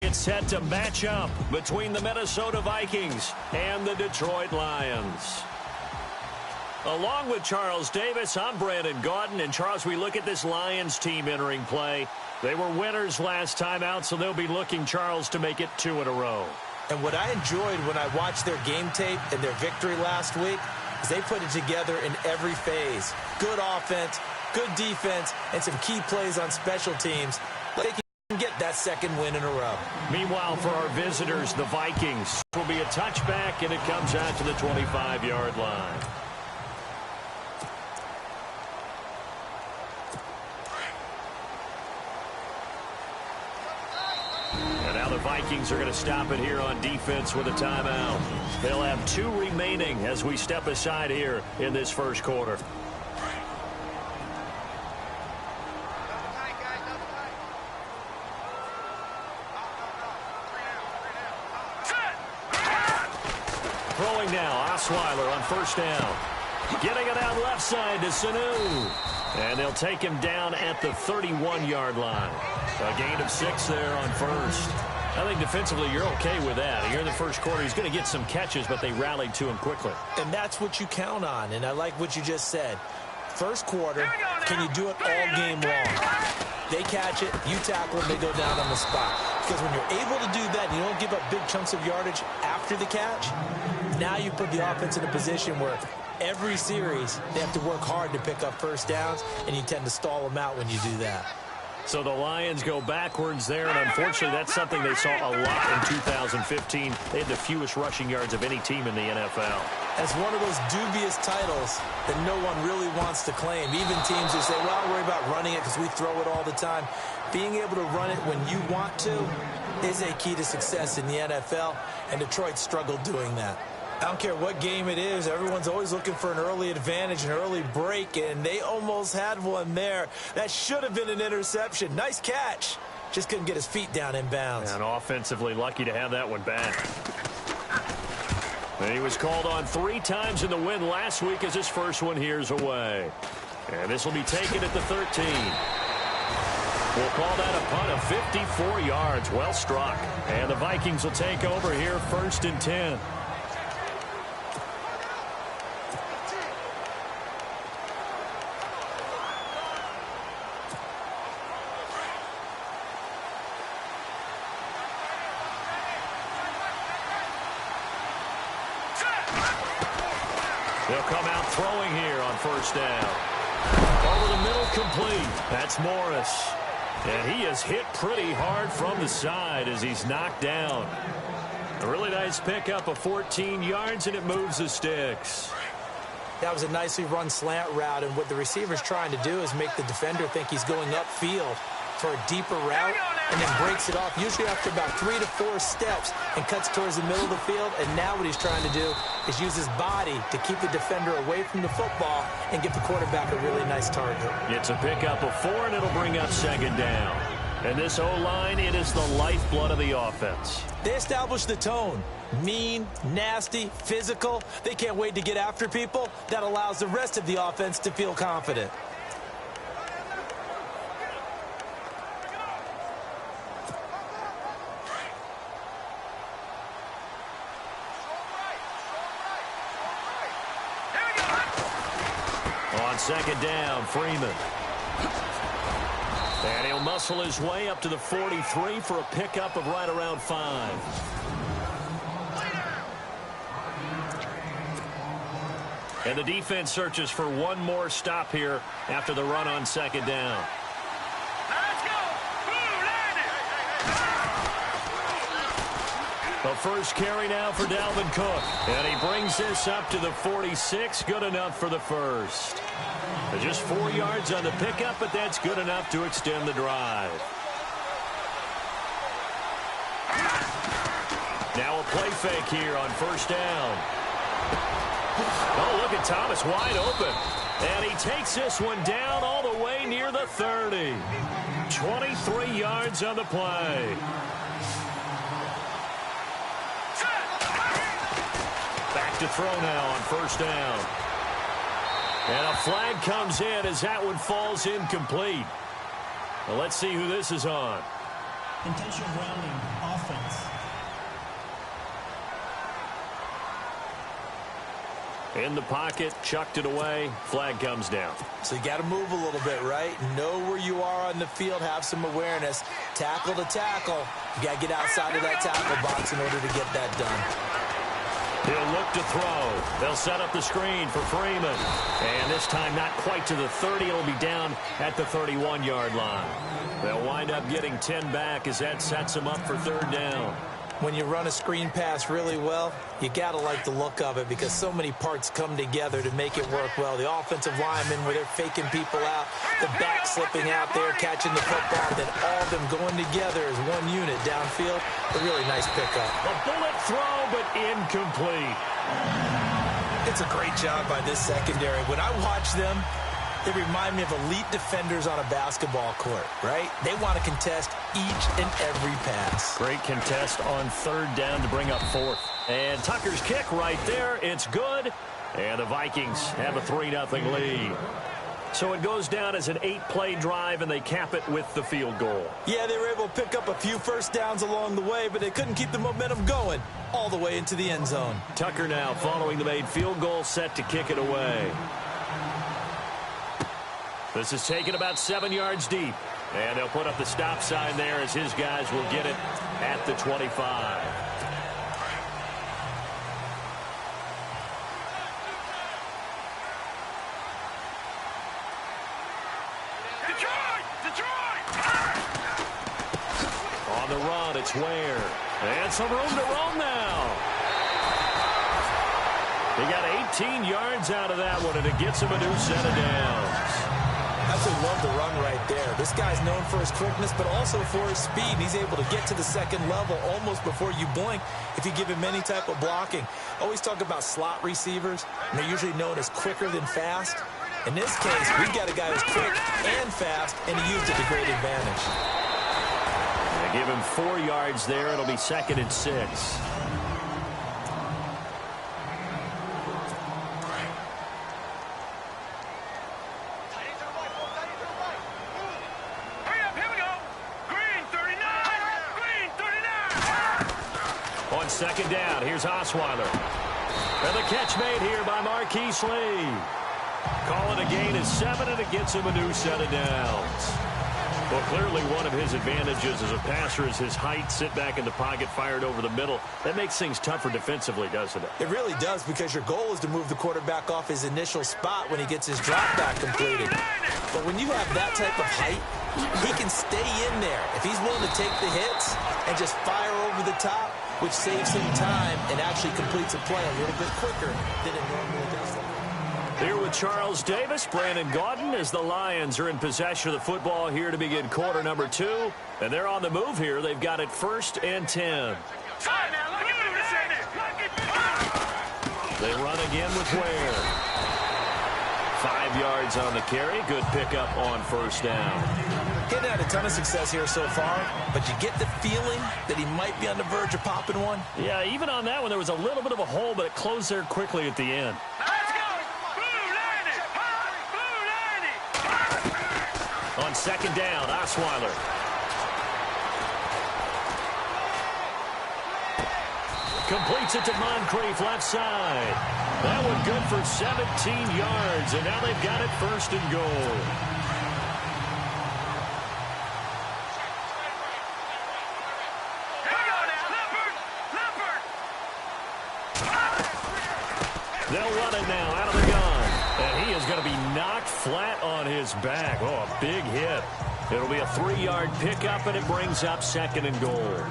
It's set to match up between the Minnesota Vikings and the Detroit Lions. Along with Charles Davis, I'm Brandon Gaudin. And, Charles, we look at this Lions team entering play. They were winners last time out, so they'll be looking, Charles, to make it 2 in a row. And what I enjoyed when I watched their game tape and their victory last week is they put it together in every phase. Good offense, good defense, and some key plays on special teams. They can get that second win in a row. Meanwhile, for our visitors, the Vikings, will be a touchback, and it comes out to the 25-yard line. The Vikings are going to stop it here on defense with a timeout. They'll have 2 remaining as we step aside here in this first quarter. Throwing now, Osweiler on first down. Getting it out left side to Sanu. And they'll take him down at the 31-yard line. A gain of 6 there on first. I think defensively you're okay with that. Here in the first quarter, he's going to get some catches, but they rallied to him quickly. And that's what you count on, and I like what you just said. First quarter, can you do it all game long? They catch it, you tackle them, they go down on the spot. Because when you're able to do that and you don't give up big chunks of yardage after the catch, now you put the offense in a position where every series they have to work hard to pick up first downs, and you tend to stall them out when you do that. So the Lions go backwards there, and unfortunately that's something they saw a lot in 2015. They had the fewest rushing yards of any team in the NFL. That's one of those dubious titles that no one really wants to claim. Even teams who say, well, I'll worry about running it because we throw it all the time. Being able to run it when you want to is a key to success in the NFL, and Detroit struggled doing that. I don't care what game it is. Everyone's always looking for an early advantage, an early break, and they almost had one there. That should have been an interception. Nice catch. Just couldn't get his feet down in bounds. And offensively lucky to have that one back. And he was called on 3 times in the win last week as his first one here's away. And this will be taken at the 13. We'll call that a punt of 54 yards. Well struck. And the Vikings will take over here first and 10. They'll come out throwing here on first down. Over the middle, complete. That's Morris. And he is hit pretty hard from the side as he's knocked down. A really nice pickup of 14 yards, and it moves the sticks. That was a nicely run slant route, and what the receiver's trying to do is make the defender think he's going upfield for a deeper route, and then breaks it off, usually after about 3 to 4 steps, and cuts towards the middle of the field. And now what he's trying to do is use his body to keep the defender away from the football and give the quarterback a really nice target. It's a pickup of 4, and it'll bring up second down. And this O-line, it is the lifeblood of the offense. They establish the tone. Mean, nasty, physical. They can't wait to get after people. That allows the rest of the offense to feel confident. On second down, Freeman. And he'll muscle his way up to the 43 for a pickup of right around 5. And the defense searches for one more stop here after the run on second down. The first carry now for Dalvin Cook. And he brings this up to the 46. Good enough for the first. Just 4 yards on the pickup, but that's good enough to extend the drive. Now a play fake here on first down. Oh, look at Thomas wide open. And he takes this one down all the way near the 30. 23 yards on the play. Back to throw now on first down. And a flag comes in as that one falls incomplete. Well, let's see who this is on. Intentional grounding, In the pocket, chucked it away, flag comes down. So you got to move a little bit, right? Know where you are on the field, have some awareness. Tackle to tackle. You got to get outside of that tackle box in order to get that done. He'll look to throw. They'll set up the screen for Freeman. And this time not quite to the 30. It'll be down at the 31-yard line. They'll wind up getting 10 back as that sets them up for third down. When you run a screen pass really well, you got to like the look of it because so many parts come together to make it work well. The offensive linemen where they're faking people out, the back slipping out there, catching the football, then all of them going together as one unit downfield. A really nice pickup. A bullet throw, but incomplete. It's a great job by this secondary. When I watch them, they remind me of elite defenders on a basketball court, right? They want to contest each and every pass. Great contest on third down to bring up fourth. And Tucker's kick right there. It's good. And the Vikings have a 3-0 lead. So it goes down as an 8-play drive, and they cap it with the field goal. Yeah, they were able to pick up a few first downs along the way, but they couldn't keep the momentum going all the way into the end zone. Tucker now following the made field goal, set to kick it away. This is taken about 7 yards deep. And they'll put up the stop sign there as his guys will get it at the 25. On the run, it's Ware. And some room to roam now. He got 18 yards out of that one, and it gets him a new set of downs. Absolutely love the run right there. This guy's known for his quickness, but also for his speed. He's able to get to the second level almost before you blink if you give him any type of blocking. Always talk about slot receivers, and they're usually known as quicker than fast. In this case, we've got a guy who's quick and fast, and he used it to great advantage. They give him 4 yards there. It'll be 2nd and 6. Second down, here's Osweiler. And the catch made here by Marquise Lee. Calling a gain of 7, and it gets him a new set of downs. Well, clearly one of his advantages as a passer is his height. Sit back in the pocket, fired over the middle. That makes things tougher defensively, doesn't it? It really does, because your goal is to move the quarterback off his initial spot when he gets his drop back completed. But when you have that type of height, he can stay in there. If he's willing to take the hits and just fire over the top, which saves him time and actually completes a play a little bit quicker than it normally does. Here with Charles Davis, Brandon Gaudin, as the Lions are in possession of the football here to begin quarter number 2. And they're on the move here. They've got it 1st and 10. They run again with Ware. 5 yards on the carry. Good pickup on first down. Getting had a ton of success here so far, but you get the feeling that he might be on the verge of popping one. Yeah, even on that one, there was a little bit of a hole, but it closed there quickly at the end. Let's go! Blue 90! On second down, Osweiler. Completes it to Moncrief, left side. That one good for 17 yards, and now they've got it 1st and goal. They'll run it now out of the gun. And he is going to be knocked flat on his back. Oh, a big hit. It'll be a 3-yard pickup, and it brings up 2nd and goal.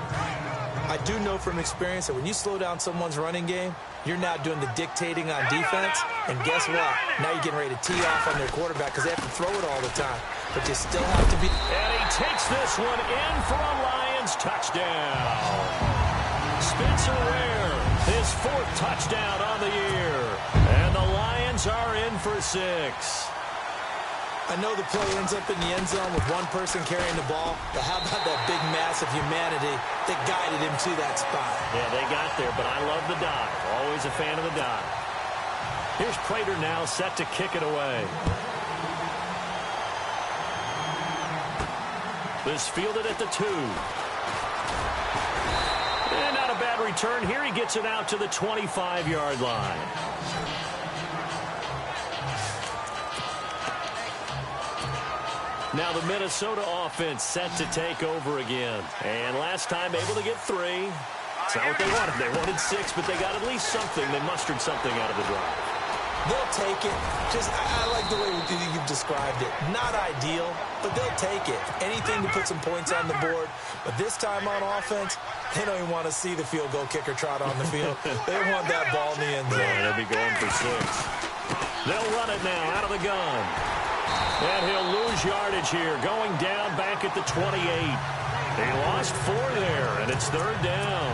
I do know from experience that when you slow down someone's running game, you're now doing the dictating on defense. And guess what? Now you're getting ready to tee off on their quarterback because they have to throw it all the time. But you still have to be... And he takes this one in for a Lions touchdown. Spencer Ware, his 4th touchdown on the year. And the Lions are in for 6. I know the play ends up in the end zone with one person carrying the ball, but how about that big mass of humanity that guided him to that spot? Yeah, they got there, but I love the dive. Always a fan of the dive. Here's Prater now set to kick it away. This fielded at the 2. And not a bad return here. He gets it out to the 25-yard line. Now the Minnesota offense set to take over again. And last time able to get 3. It's not what they wanted. They wanted 6, but they got at least something. They mustered something out of the drive. They'll take it. I like the way you've described it. Not ideal, but they'll take it. Anything to put some points on the board. But this time on offense, they don't even want to see the field goal kicker trot on the field. They want that ball in the end zone. Yeah, they'll be going for 6. They'll run it now out of the gun. And he'll lose yardage here, going down back at the 28. He lost 4 there, and it's 3rd down.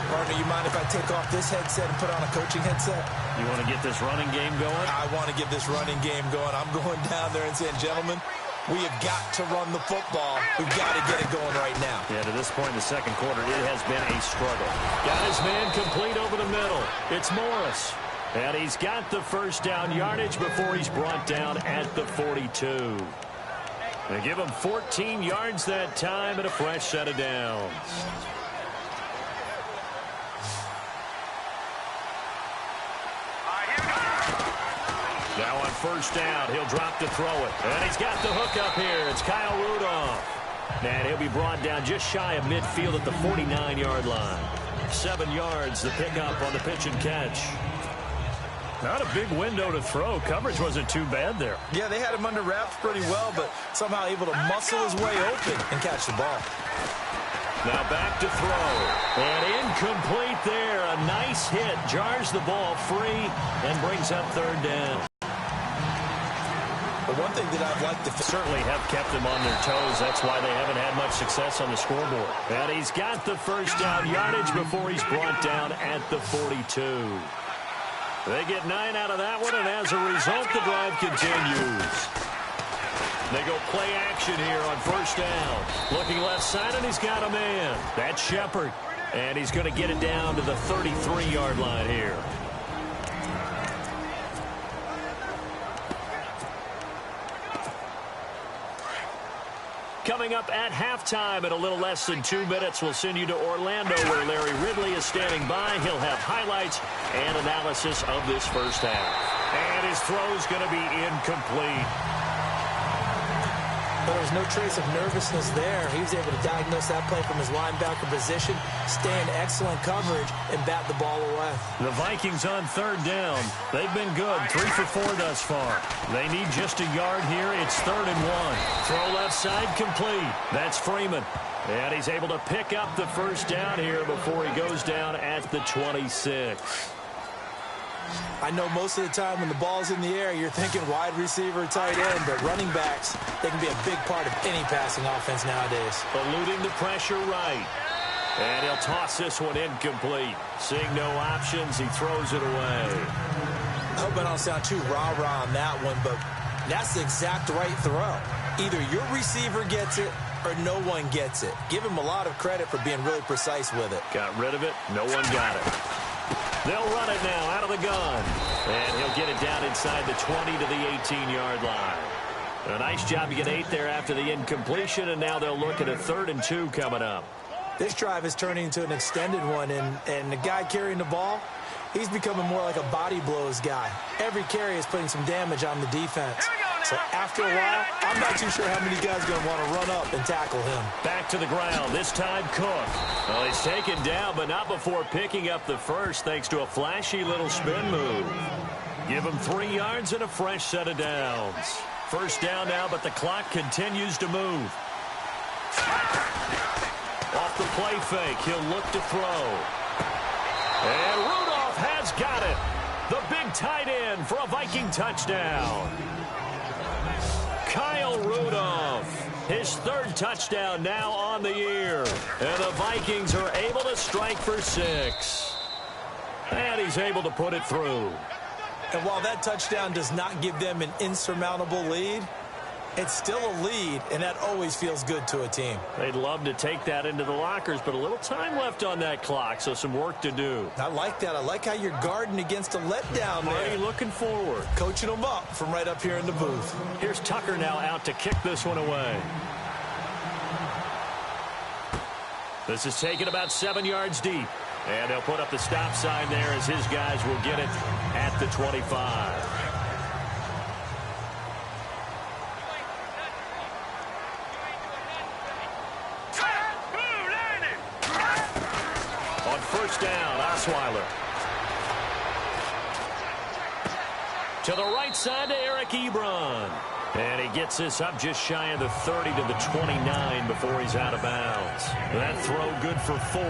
Partner, you mind if I take off this headset and put on a coaching headset? You want to get this running game going? I want to get this running game going. I'm going down there and saying, gentlemen, we have got to run the football. We've got to get it going right now. Yeah, to this point in the second quarter, it has been a struggle. Got his man complete over the middle. It's Morris. And he's got the first down yardage before he's brought down at the 42. They give him 14 yards that time and a fresh set of downs. Now on first down, he'll drop to throw it. And he's got the hook up here. It's Kyle Rudolph. And he'll be brought down just shy of midfield at the 49-yard line. 7 yards, the pickup on the pitch and catch. Not a big window to throw. Coverage wasn't too bad there. Yeah, they had him under wraps pretty well, but somehow able to muscle his way open and catch the ball. Now back to throw. And incomplete there. A nice hit. Jars the ball free and brings up 3rd down. But one thing that I've liked to certainly have kept them on their toes. That's why they haven't had much success on the scoreboard. And he's got the first down yardage before he's brought down at the 42. They get 9 out of that one, and as a result, the drive continues. They go play action here on first down. Looking left side, and he's got a man. That's Shepard. And he's going to get it down to the 33-yard line here. Coming up at halftime in a little less than 2 minutes, we'll send you to Orlando where Larry Ridley is standing by. He'll have highlights and analysis of this first half. And his throw's going to be incomplete. But there's no trace of nervousness there. He was able to diagnose that play from his linebacker position, stay in excellent coverage, and bat the ball away. The Vikings on 3rd down. They've been good, 3 for 4 thus far. They need just a yard here. It's 3rd and 1. Throw left side complete. That's Freeman. And he's able to pick up the first down here before he goes down at the 26. I know most of the time when the ball's in the air, you're thinking wide receiver, tight end, but running backs, they can be a big part of any passing offense nowadays. Eluding the pressure right. And he'll toss this one incomplete. Seeing no options, he throws it away. I hope I don't sound too rah-rah on that one, but that's the exact right throw. Either your receiver gets it or no one gets it. Give him a lot of credit for being really precise with it. Got rid of it. No one got it. They'll run it now out of the gun. And he'll get it down inside the 20 to the 18-yard line. A nice job to get 8 there after the incompletion, and now they'll look at a 3rd and 2 coming up. This drive is turning into an extended one, and the guy carrying the ball, he's becoming more like a body blows guy. Every carry is putting some damage on the defense. So after a while, I'm not too sure how many guys are going to want to run up and tackle him. Back to the ground, this time Cook. Well, he's taken down, but not before picking up the first thanks to a flashy little spin move. Give him 3 yards and a fresh set of downs. First down now, but the clock continues to move. Off the play fake, he'll look to throw. And Rudolph has got it. The big tight end for a Viking touchdown. Kyle Rudolph, his 3rd touchdown now on the year. And the Vikings are able to strike for 6. And he's able to put it through. And while that touchdown does not give them an insurmountable lead, it's still a lead, and that always feels good to a team. They'd love to take that into the lockers, but a little time left on that clock, so some work to do. I like that. I like how you're guarding against a letdown there. Marty looking forward. Coaching them up from right up here in the booth. Here's Tucker now out to kick this one away. This is taken about 7 yards deep. And they'll put up the stop sign there as his guys will get it at the 25. first down. Osweiler. To the right side to Eric Ebron. And he gets this up just shy of the 30 to the 29 before he's out of bounds. That throw good for 4.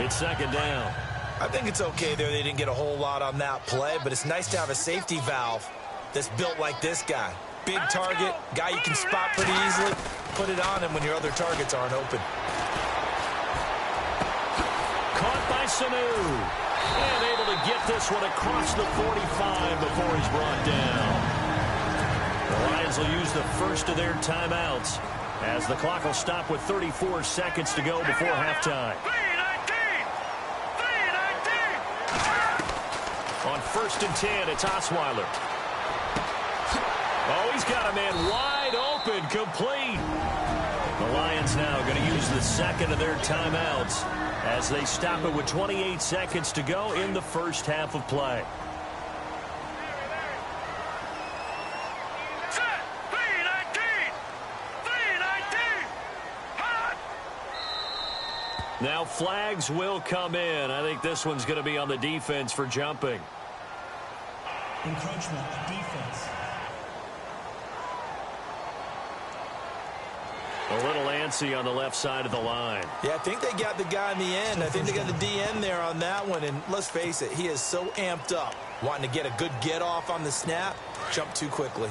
It's second down. I think it's okay there. They didn't get a whole lot on that play, but it's nice to have a safety valve that's built like this guy. Big target, guy you can spot pretty easily. Put it on him when your other targets aren't open. Caught by Sanu. And able to get this one across the 45 before he's brought down. The Lions will use the first of their timeouts as the clock will stop with 34 seconds to go before halftime. On 1st and 10, it's Osweiler. Oh, he's got a man wide open, complete. The Lions now going to use the second of their timeouts as they stop it with 28 seconds to go in the first half of play. Now flags will come in. I think this one's going to be on the defense for jumping. Encroachment, defense. A little antsy on the left side of the line. Yeah, I think they got the guy in the end. I think they got the DN there on that one. And let's face it, he is so amped up, wanting to get a good get off on the snap, jump too quickly.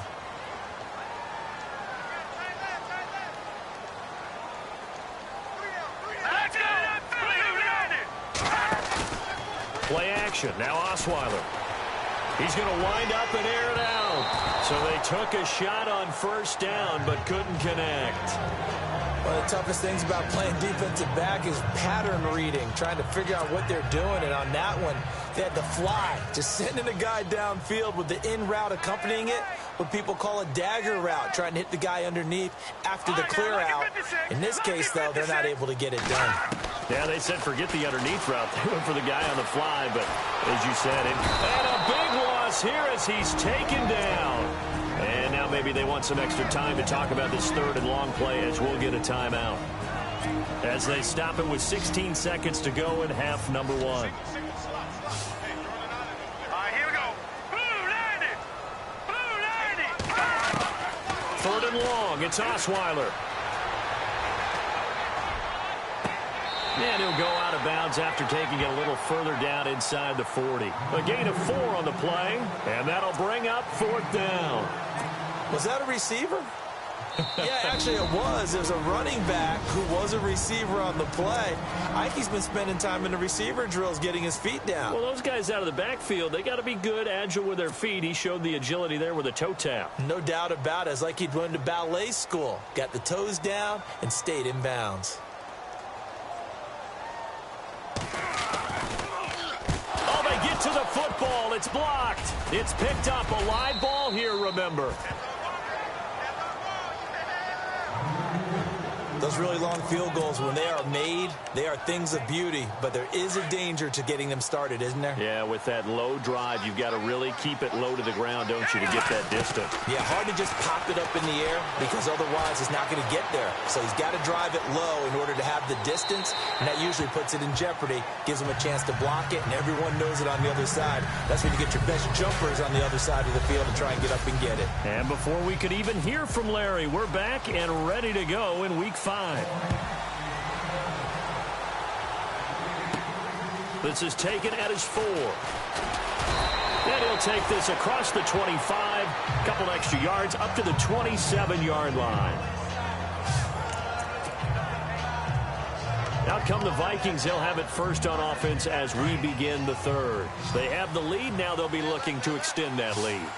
Play action. Now Osweiler. He's going to wind up and air it out. So they took a shot on first down but couldn't connect. One of the toughest things about playing defensive back is pattern reading, trying to figure out what they're doing. And on that one, they had the fly, just sending a guy downfield with the in route accompanying it, what people call a dagger route, trying to hit the guy underneath after the clear out. In this case, though, they're not able to get it done. Yeah, they said forget the underneath route. They went for the guy on the fly, but as you said, and a big loss here as he's taken down. And now maybe they want some extra time to talk about this third and long play as we'll get a timeout. As they stop it with 16 seconds to go in half number 1. Here we go. Blue 90. 3rd and long. It's Osweiler. And he'll go out of bounds after taking it a little further down inside the 40. A gain of 4 on the play, and that'll bring up 4th down. Was that a receiver? Yeah, actually it was. There's a running back who was a receiver on the play. I think he's been spending time in the receiver drills getting his feet down. Well, those guys out of the backfield, they got to be good, agile with their feet. He showed the agility there with a toe tap. No doubt about it. It's like he'd went to ballet school. Got the toes down and stayed in bounds. Oh, they get to the football. It's blocked. It's picked up. A live ball here, remember. Those really long field goals, when they are made, they are things of beauty, but there is a danger to getting them started, isn't there? Yeah, with that low drive, you've got to really keep it low to the ground, don't you, to get that distance. Yeah, hard to just pop it up in the air because otherwise it's not going to get there. So he's got to drive it low in order to have the distance, and that usually puts it in jeopardy, gives him a chance to block it, and everyone knows it on the other side. That's when you get your best jumpers on the other side of the field to try and get up and get it. And before we could even hear from Larry, we're back and ready to go in Week 5. This is taken at his 4. And he'll take this across the 25, a couple extra yards up to the 27-yard line. Out come the Vikings. They'll have it first on offense as we begin the third. They have the lead. Now they'll be looking to extend that lead.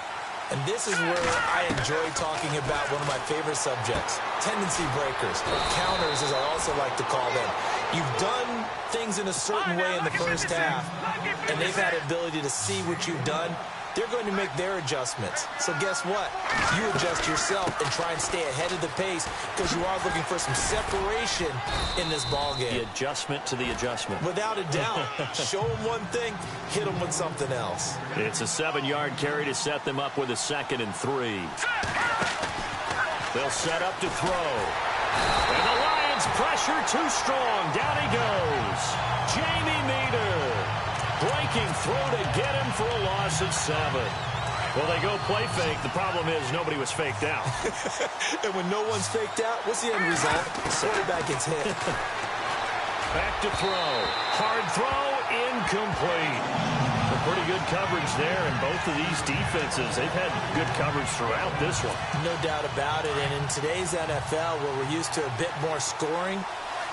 And this is where I enjoy talking about one of my favorite subjects, tendency breakers, or counters as I also like to call them. You've done things in a certain way in the first half, and they've had the ability to see what you've done. They're going to make their adjustments. So guess what? You adjust yourself and try and stay ahead of the pace because you are looking for some separation in this ballgame. The adjustment to the adjustment. Without a doubt. Show them one thing, hit them with something else. It's a 7-yard carry to set them up with a 2nd and 3. They'll set up to throw. And the Lions pressure too strong. Down he goes. Jamie Meter. breaking through to get him for a loss of 7. Well, they go play fake. The problem is nobody was faked out. And when no one's faked out, what's the end result? Quarterback gets hit. Back to throw. Hard throw, incomplete. Pretty good coverage there, and both of these defenses, they've had good coverage throughout this one. No doubt about it, and in today's NFL, where we're used to a bit more scoring,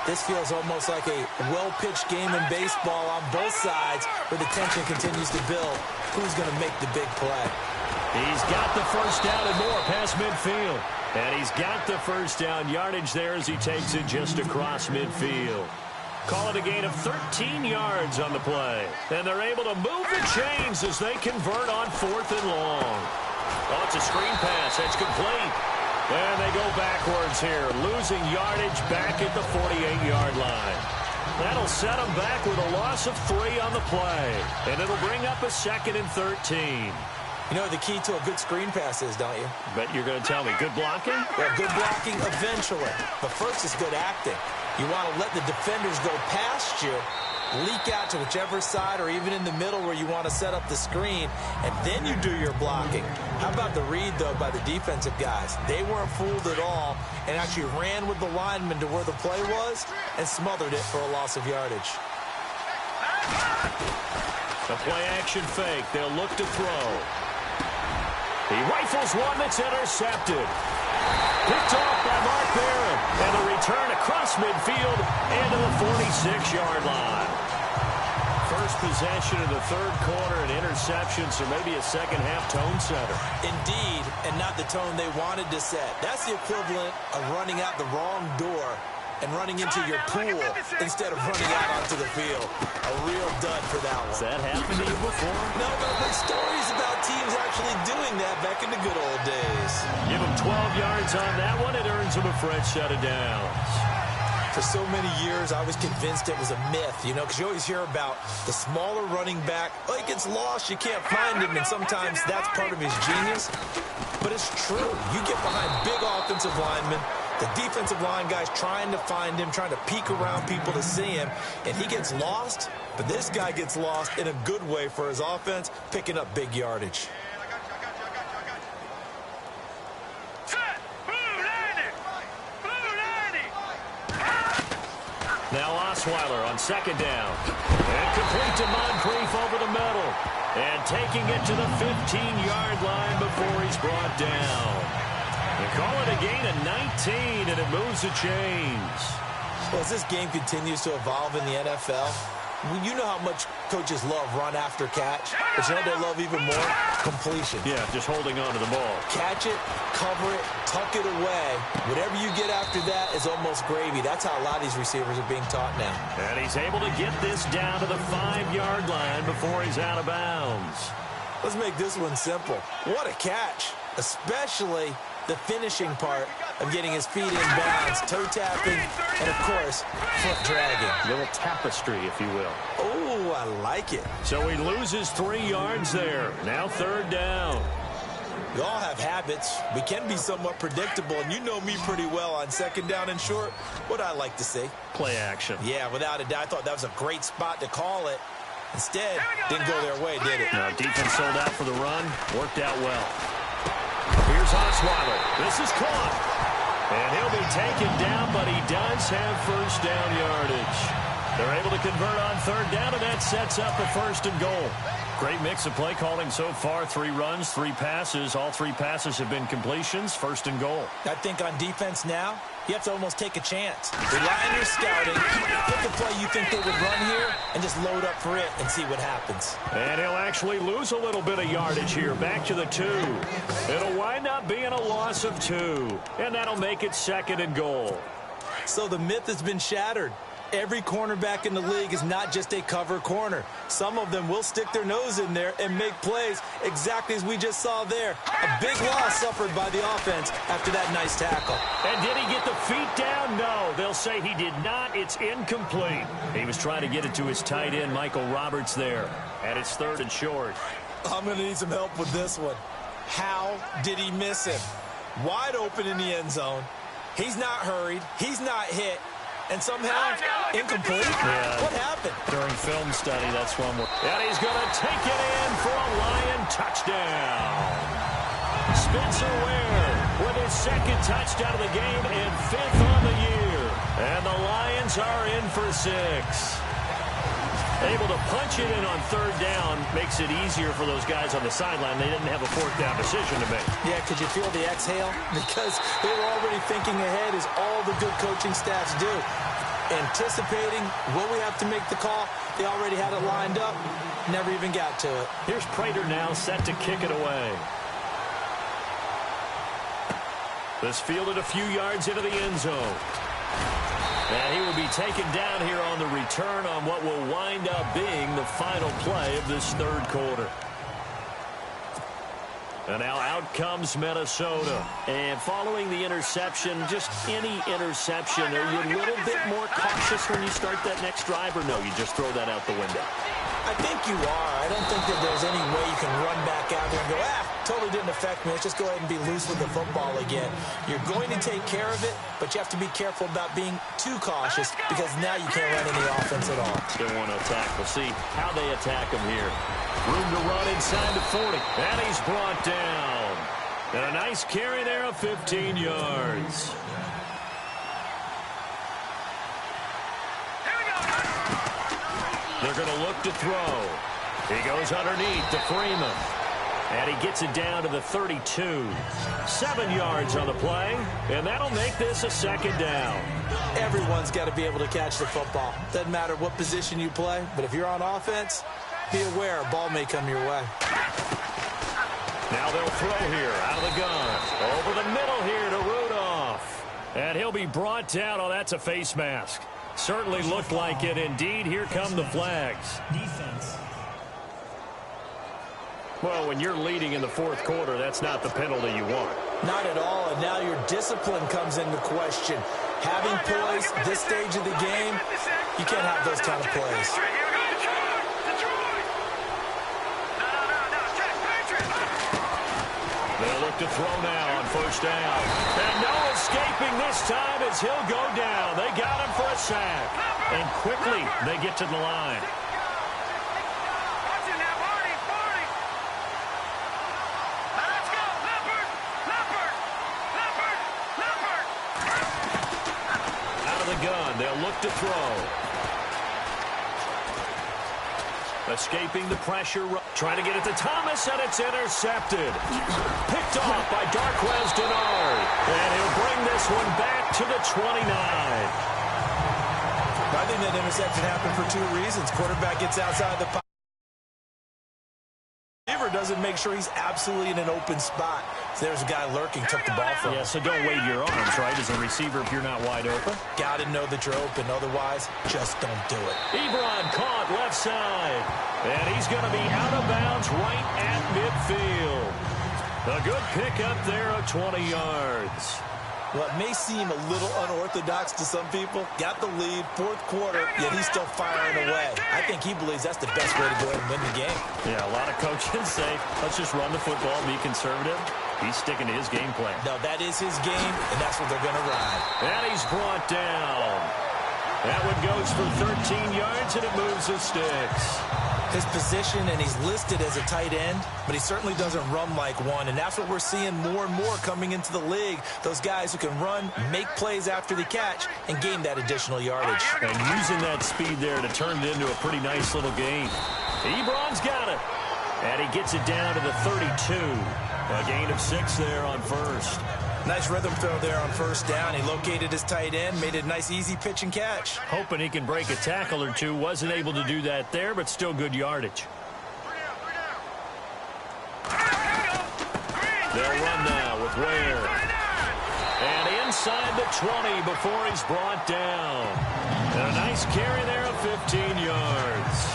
this feels almost like a well-pitched game in baseball on both sides, where the tension continues to build. Who's going to make the big play? He's got the first down and more past midfield. And he's got the first down yardage there as he takes it just across midfield. Call it a gain of 13 yards on the play. And they're able to move the chains as they convert on 4th and long. Oh, it's a screen pass. That's complete. And they go backwards here, losing yardage back at the 48-yard line. That'll set them back with a loss of 3 on the play. And it'll bring up a 2nd and 13. You know what the key to a good screen pass is, don't you? Bet you're going to tell me. Good blocking? Well, good blocking eventually. But first is good acting. You want to let the defenders go past you, leak out to whichever side or even in the middle where you want to set up the screen, and then you do your blocking. How about the read, though, by the defensive guys? They weren't fooled at all and actually ran with the lineman to where the play was and smothered it for a loss of yardage. The play-action fake. They'll look to throw. He rifles one that's intercepted. Picked off by Mark Barron. And a return across midfield and to the 46-yard line. First possession of the 3rd quarter, an interception, so maybe a second-half tone setter. Indeed, and not the tone they wanted to set. That's the equivalent of running out the wrong door and running into your pool instead of running out onto the field. A real dud for that one. Has that happened to you before? No, but I've heard stories about teams actually doing that back in the good old days. Give them 12 yards on that one. It earns them a fresh set of downs. For so many years, I was convinced it was a myth, you know, because you always hear about the smaller running back. Oh, he gets lost, you can't find him, and sometimes that's part of his genius. But it's true. You get behind big offensive linemen, the defensive line guy's trying to find him, trying to peek around people to see him, and he gets lost. But this guy gets lost in a good way for his offense, picking up big yardage. Now Osweiler on 2nd down. And complete to Moncrief over the middle. And taking it to the 15-yard line before he's brought down. They call it a gain of 19, and it moves the chains. Well, as this game continues to evolve in the NFL, you know how much coaches love run after catch, but you know they love even more? Completion. Yeah, just holding on to the ball. Catch it, cover it, tuck it away. Whatever you get after that is almost gravy. That's how a lot of these receivers are being taught now. And he's able to get this down to the 5-yard line before he's out of bounds. Let's make this one simple. What a catch, especially the finishing part of getting his feet in bounds, toe tapping, and of course, foot dragging. Little tapestry, if you will. Oh, I like it. So he loses 3 yards there. Now 3rd down. We all have habits. We can be somewhat predictable, and you know me pretty well on 2nd down and short. What I like to see. Play action. Yeah, without a doubt, I thought that was a great spot to call it. Instead, didn't go their way, did it? No, defense sold out for the run. Worked out well. Here's Osweiler. This is caught. And he'll be taken down, but he does have first down yardage. They're able to convert on 3rd down, and that sets up a 1st and goal. Great mix of play calling so far. 3 runs, 3 passes. All 3 passes have been completions. 1st and goal. I think on defense now, you have to almost take a chance. Rely on your scouting. Pick a play you think they would run here and just load up for it and see what happens. And he'll actually lose a little bit of yardage here. Back to the 2. It'll wind up being a loss of 2. And that'll make it 2nd and goal. So the myth has been shattered. Every cornerback in the league is not just a cover corner. Some of them will stick their nose in there and make plays exactly as we just saw there. A big loss suffered by the offense after that nice tackle. And did he get the feet down? No. They'll say he did not. It's incomplete. He was trying to get it to his tight end, Michael Roberts, there. And it's 3rd and short. I'm going to need some help with this one. How did he miss him? Wide open in the end zone. He's not hurried. He's not hit. And somehow, incomplete? Yeah. What happened? During film study. That's one more. And he's going to take it in for a Lion touchdown. Spencer Ware with his second touchdown of the game and 5th on the year. And the Lions are in for 6. Able to punch it in on 3rd down makes it easier for those guys on the sideline. They didn't have a 4th down decision to make. Yeah, could you feel the exhale? Because they were already thinking ahead, as all the good coaching staffs do. Anticipating what we have to make the call. They already had it lined up. Never even got to it. Here's Prater now set to kick it away. This fielded a few yards into the end zone. And he will be taken down here on the return on what will wind up being the final play of this 3rd quarter. And now out comes Minnesota. And following the interception, just any interception, are you a little bit more cautious when you start that next drive, or no, you just throw that out the window? I think you are. I don't think that there's any way you can run back out there and go, totally didn't affect me. Let's just go ahead and be loose with the football again. You're going to take care of it, but you have to be careful about being too cautious, because now you can't run any offense at all. Still want to attack. We'll see how they attack him here. Room to run inside the 40. And he's brought down. And a nice carry there of 15 yards. They're going to look to throw. He goes underneath to Freeman. And he gets it down to the 32. 7 yards on the play. And that'll make this a 2nd down. Everyone's got to be able to catch the football. Doesn't matter what position you play. But if you're on offense, be aware a ball may come your way. Now they'll throw here out of the gun. Over the middle here to Rudolph. And he'll be brought down. Oh, that's a face mask. Certainly looked like it. Indeed, here come the flags. Defense. Well, when you're leading in the 4th quarter, that's not the penalty you want. Not at all, and now your discipline comes into question. Having poise this stage of the game, you can't have those kind of plays. They'll look to throw now on 1st down. And no escaping this time as he'll go down. They got him for a sack. And quickly, they get to the line. Out of the gun, they'll look to throw. Escaping the pressure, trying to get it to Thomas, and it's intercepted. Picked off by Darquez Denard. And he'll bring this one back to the 29. I think that interception happened for 2 reasons. Quarterback gets outside the pocket. Receiver doesn't make sure he's absolutely in an open spot. So there's a guy lurking, took the ball from him. Yeah, so don't wave your arms, right, as a receiver if you're not wide open. Got to know that you're open. Otherwise, just don't do it. Ebron caught left side. And he's going to be out of bounds right at midfield. A good pickup there of 20 yards. What may seem a little unorthodox to some people, got the lead, 4th quarter, yet he's still firing away. I think he believes that's the best way to go ahead and win the game. Yeah, a lot of coaches say, let's just run the football, be conservative. He's sticking to his game plan. No, that is his game, and that's what they're going to ride. And he's brought down. That one goes for 13 yards, and it moves the sticks. His position, and he's listed as a tight end, but he certainly doesn't run like one, and that's what we're seeing more and more coming into the league. Those guys who can run, make plays after the catch, and gain that additional yardage. And using that speed there to turn it into a pretty nice little gain. Ebron's got it. And he gets it down to the 32. A gain of 6 there on 1st. Nice rhythm throw there on 1st down. He located his tight end, made a nice easy pitch and catch. Hoping he can break a tackle or two. Wasn't able to do that there, but still good yardage. They'll run now with Ware. And inside the 20 before he's brought down. And a nice carry there of 15 yards.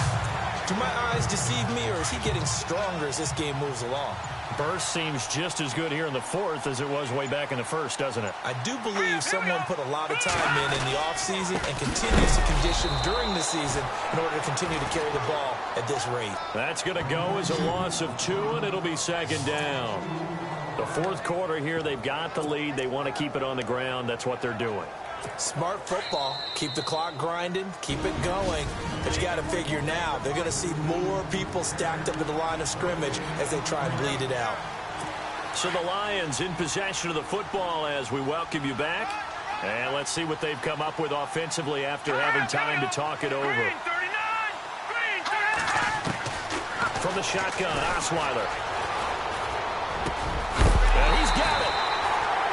Do my eyes deceive me, or is he getting stronger as this game moves along? Burst seems just as good here in the 4th as it was way back in the 1st, doesn't it? I do believe someone put a lot of time in the offseason and continues to condition during the season in order to continue to carry the ball at this rate. That's going to go as a loss of 2, and it'll be 2nd down. The 4th quarter here, they've got the lead. They want to keep it on the ground. That's what they're doing. Smart football. Keep the clock grinding. Keep it going. But you got to figure now, they're going to see more people stacked up at the line of scrimmage as they try and bleed it out. So the Lions in possession of the football as we welcome you back. And let's see what they've come up with offensively after having time to talk it over. From the shotgun, Osweiler. And he's got it.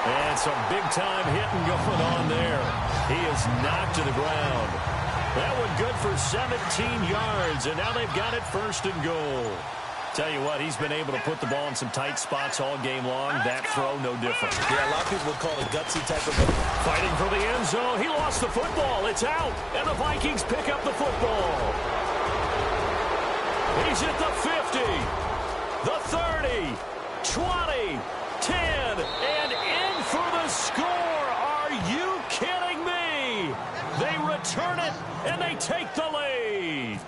And some big-time hitting going on there. He is knocked to the ground. That one good for 17 yards, and now they've got it first and goal. Tell you what, he's been able to put the ball in some tight spots all game long. That throw, no different. Yeah, a lot of people would call it a gutsy type of... Fighting for the end zone. He lost the football. It's out, and the Vikings pick up the football. He's at the 50, the 30, 20, 10, and in for the score. Are you kidding me? They return it, and they take the lead.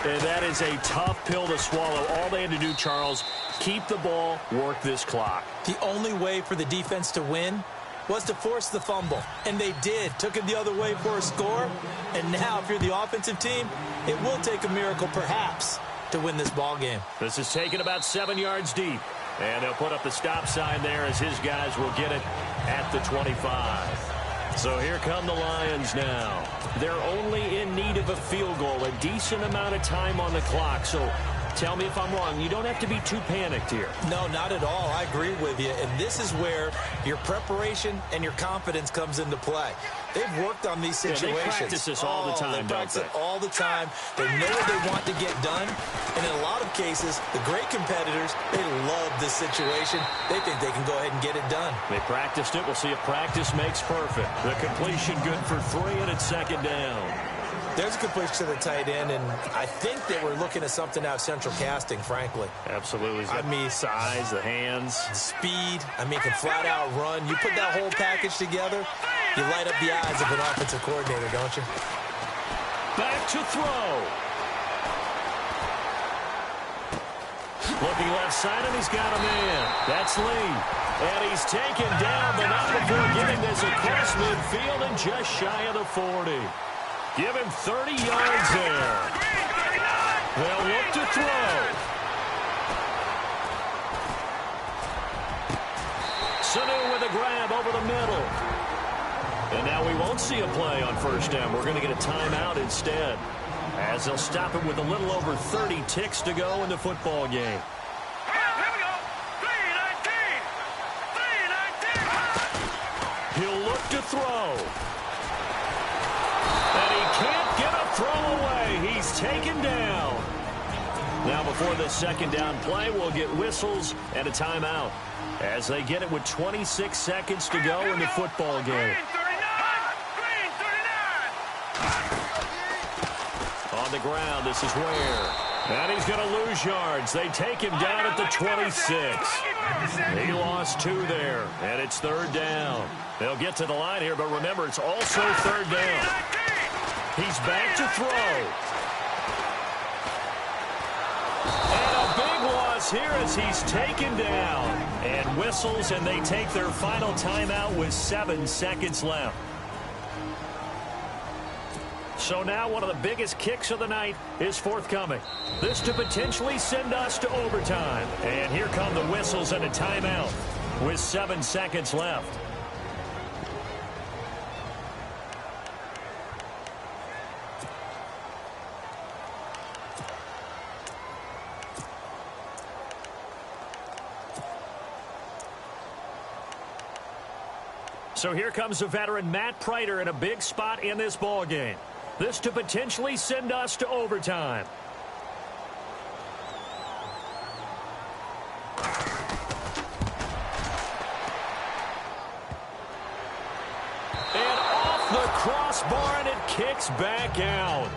And that is a tough pill to swallow. All they had to do, Charles, keep the ball, work this clock. The only way for the defense to win was to force the fumble. And they did. Took it the other way for a score. And now, if you're the offensive team, it will take a miracle, perhaps, to win this ball game. This is taken about 7 yards deep. And they'll put up the stop sign there as his guys will get it at the 25. So here come the Lions now. They're only in need of a field goal, a decent amount of time on the clock. So tell me if I'm wrong. You don't have to be too panicked here. No, not at all. I agree with you. And this is where your preparation and your confidence comes into play. They've worked on these situations. Yeah, they practice this all the time, they practice it all the time. They know what they want to get done. And in a lot of cases, the great competitors, they love this situation. They think they can go ahead and get it done. They practiced it. We'll see if practice makes perfect. The completion good for 3, and it's second down. There's a completion to the tight end, and I think that we're looking at something out of central casting, frankly. Absolutely. I mean, size, the hands. Speed. I mean, can flat out run. You put that whole package together, you light up the eyes of an offensive coordinator, don't you? Back to throw. Looking left side, and he's got a man. That's Lee. And he's taken down, but not before getting this across midfield and just shy of the 40. Give him 30 yards there. They'll look to throw. Sanu with a grab over the middle. And now we won't see a play on first down. We're going to get a timeout instead, as they'll stop it with a little over 30 ticks to go in the football game. He'll look to throw. And he can't get a throw away. He's taken down. Now before this second down play, we'll get whistles and a timeout as they get it with 26 seconds to go in the football game. On the ground, this is Ware. And he's going to lose yards. They take him down at the 26. He lost 2 there, and it's third down. They'll get to the line here, but remember, it's also third down. He's back to throw. And a big loss here as he's taken down. And whistles, and they take their final timeout with 7 seconds left. So now one of the biggest kicks of the night is forthcoming. This to potentially send us to overtime. And here come the whistles and a timeout with 7 seconds left. So here comes the veteran Matt Prater in a big spot in this ball game. This to potentially send us to overtime. And off the crossbar, and it kicks back out.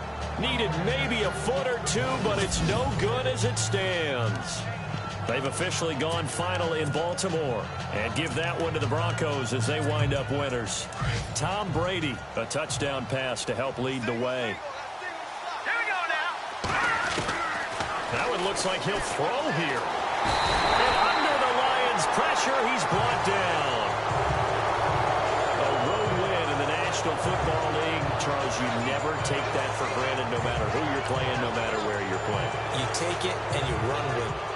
Needed maybe a foot or 2, but it's no good as it stands. They've officially gone final in Baltimore, and give that one to the Broncos as they wind up winners. Tom Brady, a touchdown pass to help lead the way. Here we go now. Now it looks like he'll throw here. And under the Lions' pressure, he's brought down. Football League, Charles, you never take that for granted no matter who you're playing, no matter where you're playing. You take it and you run with it.